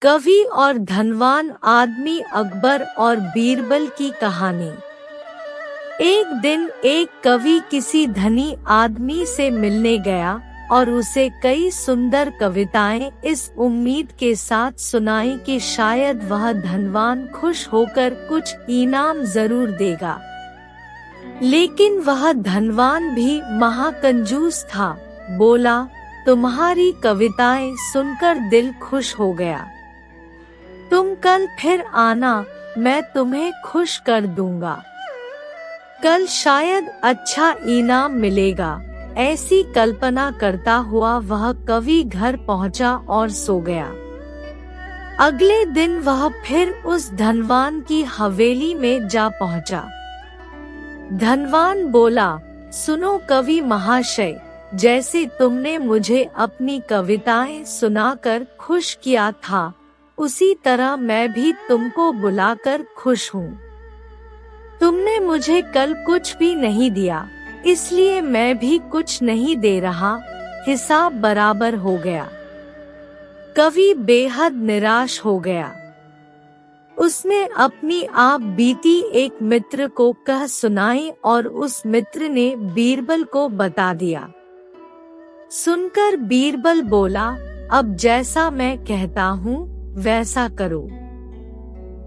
कवि और धनवान आदमी अकबर और बीरबल की कहानी। एक दिन एक कवि किसी धनी आदमी से मिलने गया और उसे कई सुंदर कविताएं इस उम्मीद के साथ सुनाई कि शायद वह धनवान खुश होकर कुछ इनाम जरूर देगा। लेकिन वह धनवान भी महाकंजूस था। बोला, तुम्हारी कविताएं सुनकर दिल खुश हो गया। तुम कल फिर आना, मैं तुम्हें खुश कर दूंगा। कल शायद अच्छा इनाम मिलेगा। ऐसी कल्पना करता हुआ वह कवि घर पहुंचा और सो गया। अगले दिन वह फिर उस धनवान की हवेली में जा पहुंचा। धनवान बोला, सुनो कवि महाशय, जैसे तुमने मुझे अपनी कविताएं सुनाकर खुश किया था, उसी तरह मैं भी तुमको बुलाकर खुश हूँ। तुमने मुझे कल कुछ भी नहीं दिया, इसलिए मैं भी कुछ नहीं दे रहा। हिसाब बराबर हो गया। कवि बेहद निराश हो गया। उसने अपनी आप बीती एक मित्र को कह सुनाई और उस मित्र ने बीरबल को बता दिया। सुनकर बीरबल बोला, अब जैसा मैं कहता हूँ वैसा करो।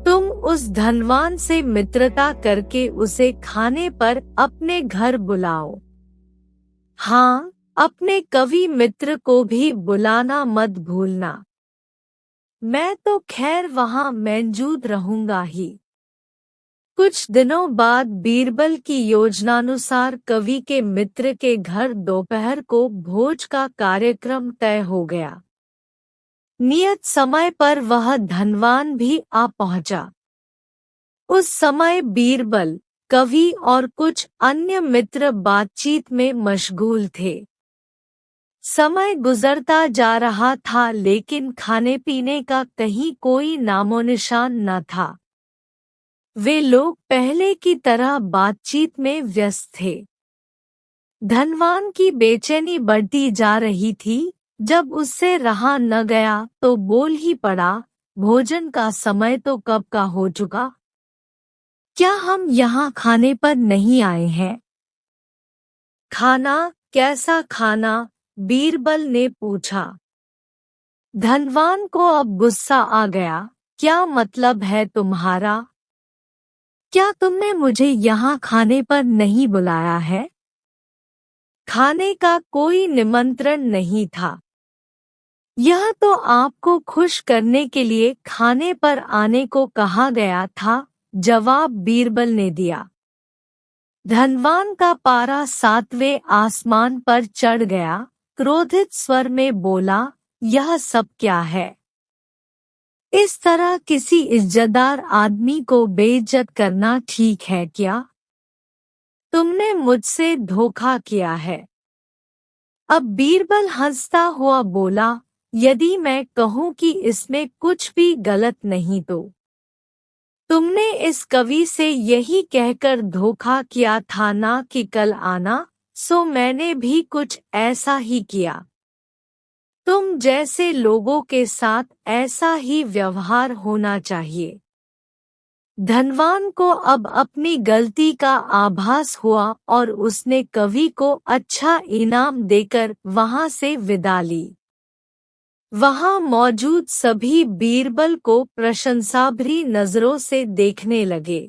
तुम उस धनवान से मित्रता करके उसे खाने पर अपने घर बुलाओ। हाँ, अपने कवि मित्र को भी बुलाना मत भूलना। मैं तो खैर वहाँ मौजूद रहूंगा ही। कुछ दिनों बाद बीरबल की योजनानुसार कवि के मित्र के घर दोपहर को भोज का कार्यक्रम तय हो गया। नियत समय पर वह धनवान भी आ पहुंचा। उस समय बीरबल, कवि और कुछ अन्य मित्र बातचीत में मशगूल थे। समय गुजरता जा रहा था लेकिन खाने पीने का कहीं कोई नामोनिशान न था। वे लोग पहले की तरह बातचीत में व्यस्त थे। धनवान की बेचैनी बढ़ती जा रही थी। जब उससे रहा न गया तो बोल ही पड़ा, भोजन का समय तो कब का हो चुका। क्या हम यहाँ खाने पर नहीं आए हैं? खाना? कैसा खाना? बीरबल ने पूछा। धनवान को अब गुस्सा आ गया। क्या मतलब है तुम्हारा? क्या तुमने मुझे यहाँ खाने पर नहीं बुलाया है? खाने का कोई निमंत्रण नहीं था। यह तो आपको खुश करने के लिए खाने पर आने को कहा गया था, जवाब बीरबल ने दिया। धनवान का पारा 7वें आसमान पर चढ़ गया। क्रोधित स्वर में बोला, यह सब क्या है? इस तरह किसी इज्जतदार आदमी को बेइज्जत करना ठीक है क्या? तुमने मुझसे धोखा किया है। अब बीरबल हंसता हुआ बोला, यदि मैं कहूँ कि इसमें कुछ भी गलत नहीं तो तुमने इस कवि से यही कहकर धोखा किया था ना कि कल आना, सो मैंने भी कुछ ऐसा ही किया। तुम जैसे लोगों के साथ ऐसा ही व्यवहार होना चाहिए। धनवान को अब अपनी गलती का आभास हुआ और उसने कवि को अच्छा इनाम देकर वहां से विदा ली। वहां मौजूद सभी बीरबल को प्रशंसाभरी नजरों से देखने लगे।